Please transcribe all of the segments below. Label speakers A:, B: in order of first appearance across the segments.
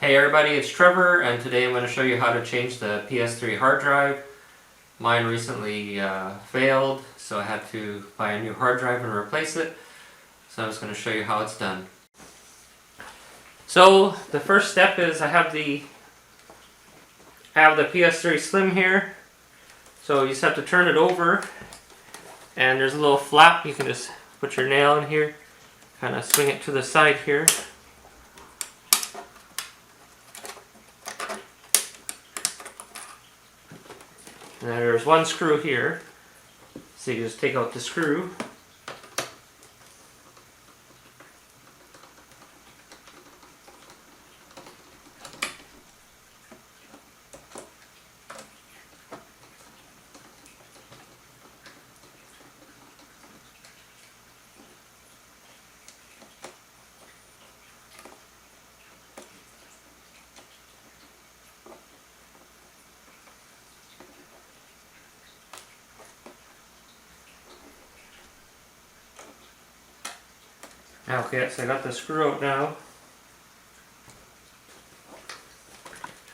A: Hey everybody, it's Trevor, and today I'm going to show you how to change the PS3 hard drive. Mine recently failed, so I had to buy a new hard drive and replace it. So I'm just going to show you how it's done. So the first step is I have the PS3 Slim here. So you just have to turn it over, and there's a little flap. You can just put your nail in here, kind of swing it to the side here. And there's one screw here, so you just take out the screw. Okay, so I got the screw out now.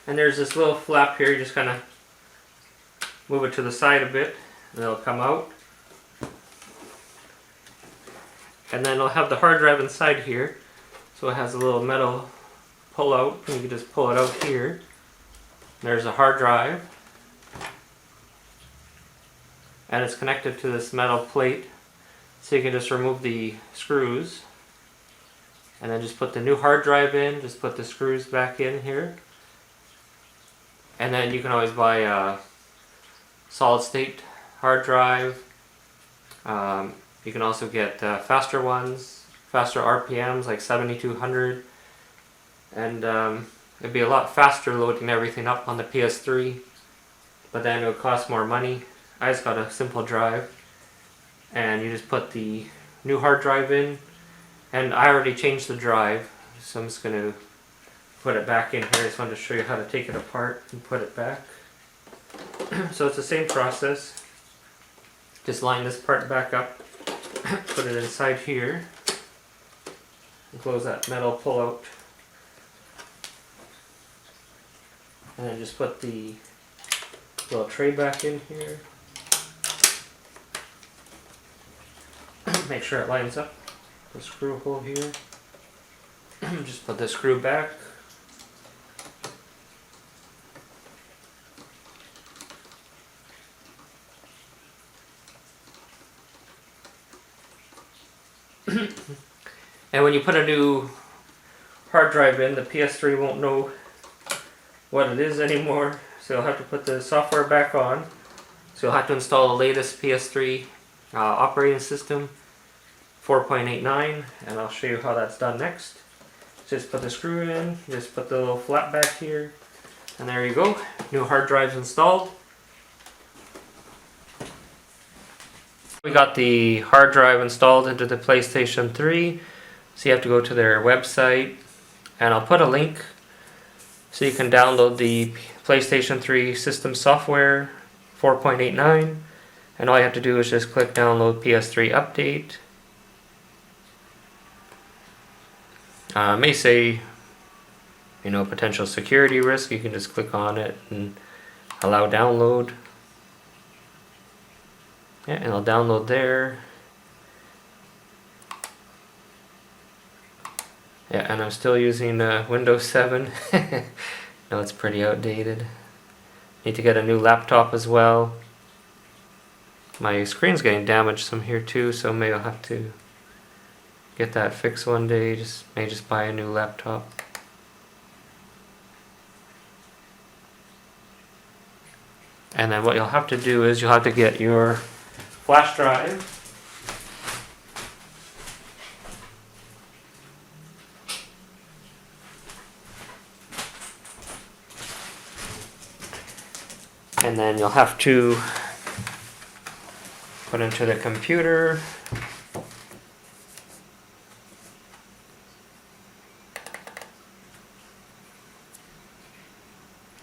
A: And there's this little flap here, you just kind of move it to the side a bit and it'll come out. And then it'll have the hard drive inside here. So it has a little metal pull out, and you can just pull it out here. There's a hard drive. And it's connected to this metal plate. So you can just remove the screws. And then just put the new hard drive in, just put the screws back in here. And then you can always buy a solid state hard drive. You can also get faster ones, faster RPMs like 7200. And it'd be a lot faster loading everything up on the PS3. But then it would cost more money. I just got a simple drive. And you just put the new hard drive in. And I already changed the drive, so I'm just going to put it back in here. I just wanted to show you how to take it apart and put it back. So it's the same process. Just line this part back up, put it inside here, and close that metal pull out. And then just put the little tray back in here. Make sure it lines up. The screw hole here. Just put the screw back. And when you put a new hard drive in, the PS3 won't know what it is anymore, so you'll have to put the software back on. So you'll have to install the latest PS3 operating system, 4.89, and I'll show you how that's done next. Just put the screw in, just put the little flap back here, and there you go. New hard drive's installed. We got the hard drive installed into the PlayStation 3, so you have to go to their website, and I'll put a link so you can download the PlayStation 3 system software 4.89, and all you have to do is just click download PS3 update. May say, potential security risk. You can just click on it and allow download. Yeah, and I'll download there. Yeah, and I'm still using Windows 7. No, it's pretty outdated. Need to get a new laptop as well. My screen's getting damaged some here too, so maybe I'll have to get that fixed one day. May just buy a new laptop. And then what you'll have to do is you'll have to get your flash drive. And then you'll have to put into the computer.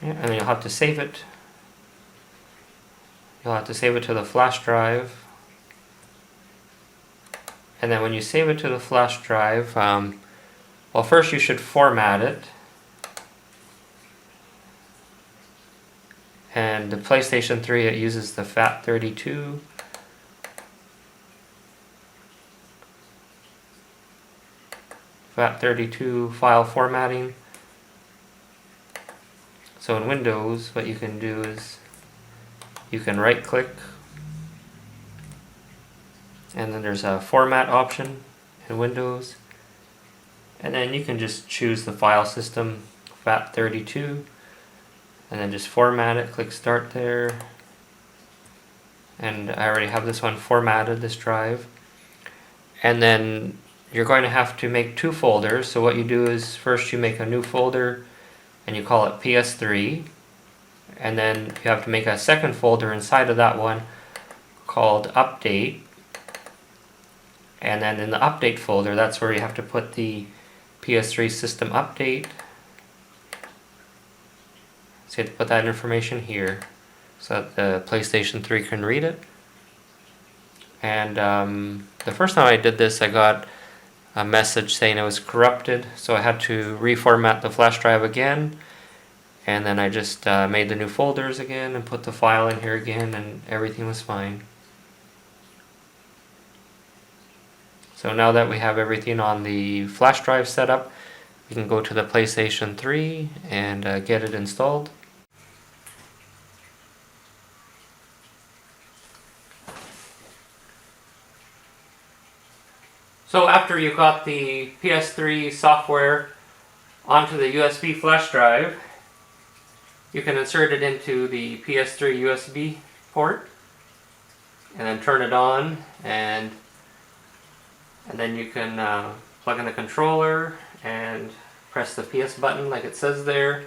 A: And then you'll have to save it. You'll have to save it to the flash drive. And then when you save it to the flash drive, well, first you should format it. And the PlayStation 3, it uses the FAT32. FAT32 file formatting. So in Windows, what you can do is you can right click, and then there's a format option in Windows, and then you can just choose the file system FAT32, and then just format it. Click start there, and I already have this one formatted, this drive. And then you're going to have to make 2 folders. So what you do is first you make a new folder and you call it PS3, and then you have to make a second folder inside of that one called update. And then in the update folder, that's where you have to put the PS3 system update. So you have to put that information here so that the PlayStation 3 can read it. And the first time I did this, I got a message saying it was corrupted, so I had to reformat the flash drive again, and then I just made the new folders again and put the file in here again, and everything was fine. So now that we have everything on the flash drive set up, we can go to the PlayStation 3 and get it installed. So after you got the PS3 software onto the USB flash drive, you can insert it into the PS3 USB port and then turn it on, and then you can plug in the controller and press the PS button like it says there.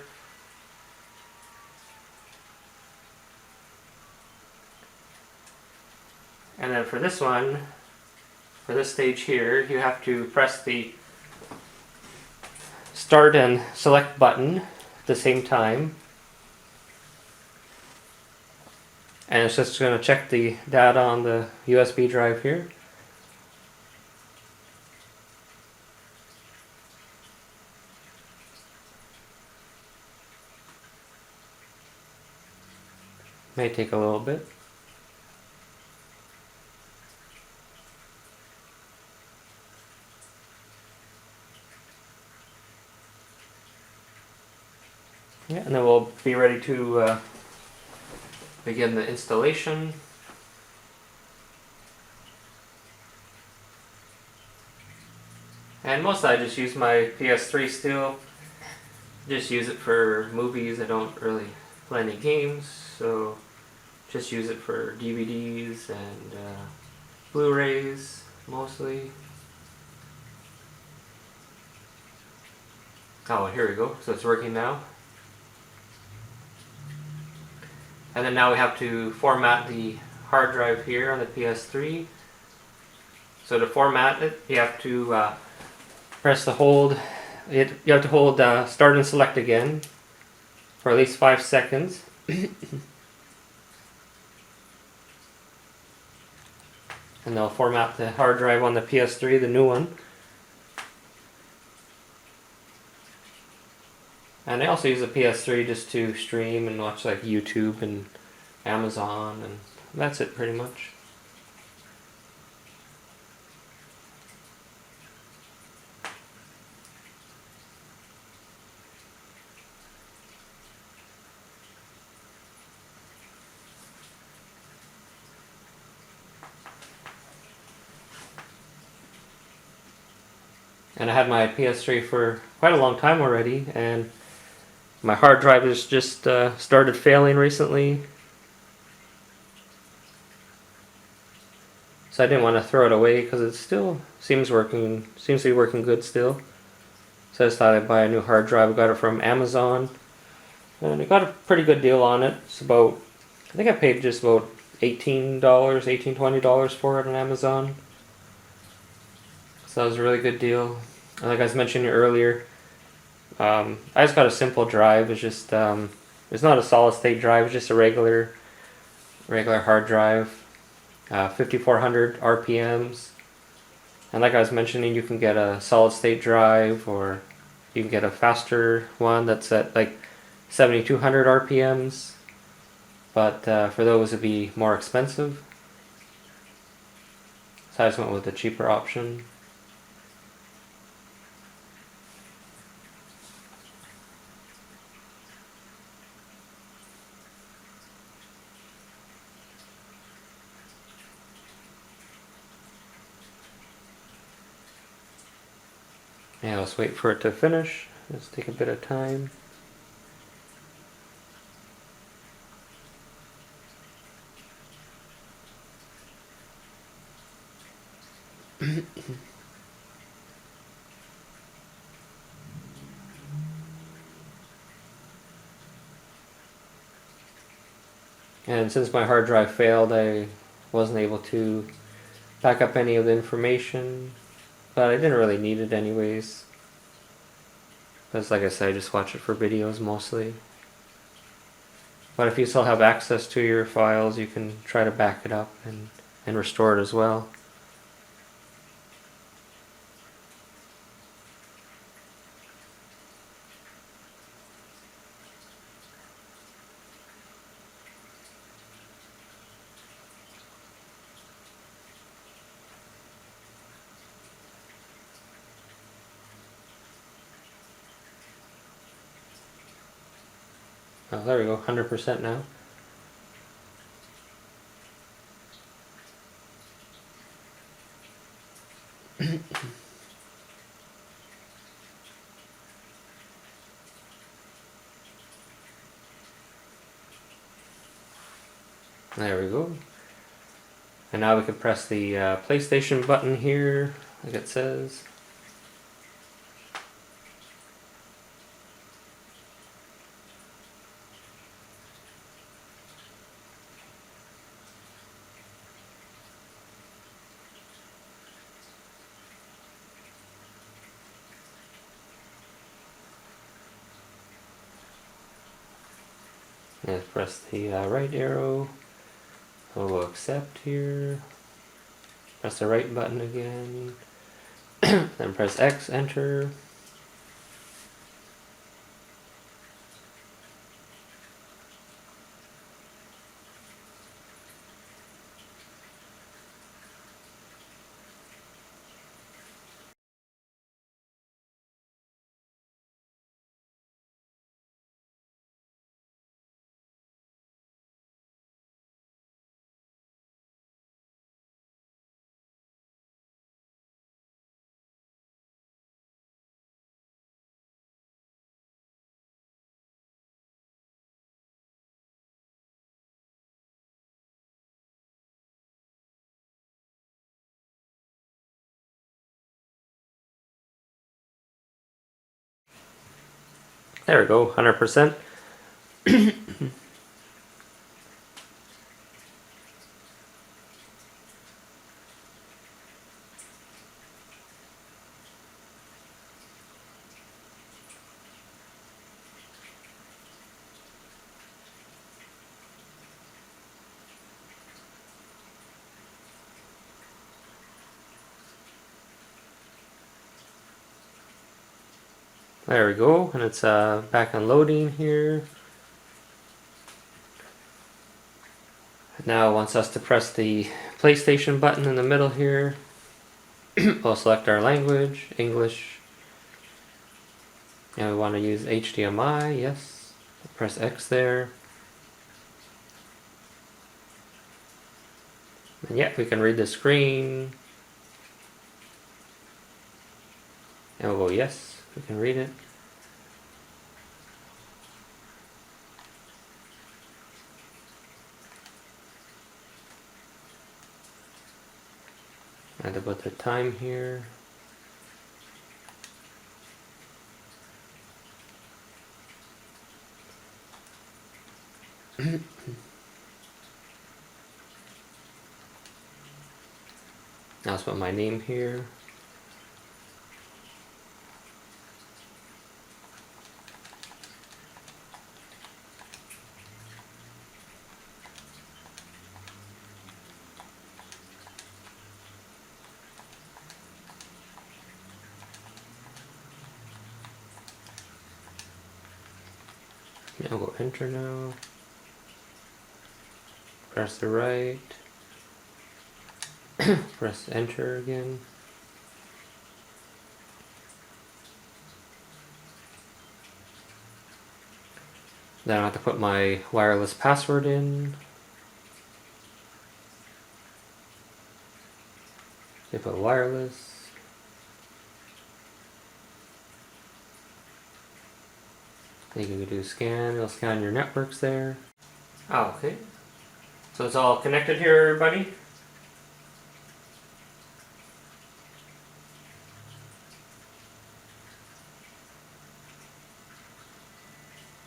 A: And then for this one, for this stage here, you have to press the start and select button at the same time. And it's just going to check the data on the USB drive here. May take a little bit. Yeah, and then we'll be ready to begin the installation. And mostly I just use my PS3 still. Just use it for movies. I don't really play any games, so just use it for DVDs and Blu-rays mostly. Oh, here we go. So it's working now. And then now we have to format the hard drive here on the PS3. So to format it, you have to press the hold. You have to hold start and select again for at least 5 seconds. And they'll format the hard drive on the PS3, the new one. And I also use the PS3 just to stream and watch like YouTube and Amazon, and that's it pretty much. And I had my PS3 for quite a long time already, and my hard drive has just started failing recently. So I didn't want to throw it away because it still seems to be working good still. So I just thought I'd buy a new hard drive. I got it from Amazon, and I got a pretty good deal on it. It's about, I think I paid just about $20 for it on Amazon. So that was a really good deal. And like I was mentioning earlier, I just got a simple drive. It's just it's not a solid state drive. It's just a regular hard drive, 5400 RPMs. And like I was mentioning, you can get a solid state drive, or you can get a faster one that's at like 7200 RPMs. but for those it'd be more expensive. So I just went with the cheaper option. Yeah, let's wait for it to finish. Let's take a bit of time. And since my hard drive failed, I wasn't able to back up any of the information, but I didn't really need it anyways. Because like I said, I just watch it for videos mostly. But if you still have access to your files, you can try to back it up and restore it as well. Oh, there we go, 100% now. There we go. And now we can press the PlayStation button here, like it says. And press the right arrow. So we'll accept here. Press the right button again. Then press X, enter. There we go, 100%. There we go, and it's back on loading here. Now it wants us to press the PlayStation button in the middle here. We'll select our language, English. And we want to use HDMI, yes. Press X there. And yeah, we can read the screen. And we'll go yes, we can read it. And about the time here. Now let's put my name here. Yeah, we'll go enter now. Press the right. Press enter again. Then I have to put my wireless password in. They put wireless. Then you can do scan. It'll scan your networks there. Oh, okay. So it's all connected here, everybody.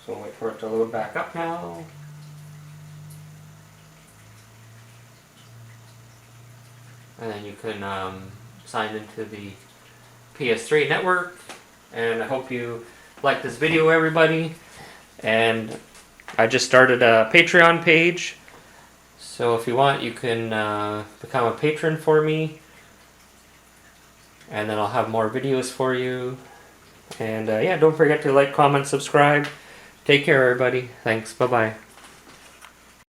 A: So we'll wait for it to load back up now. And then you can sign into the PS3 network. And I hope you like this video, everybody. And I just started a Patreon page. So if you want, you can become a patron for me. And then I'll have more videos for you. And yeah, don't forget to like, comment, subscribe. Take care, everybody. Thanks. Bye-bye.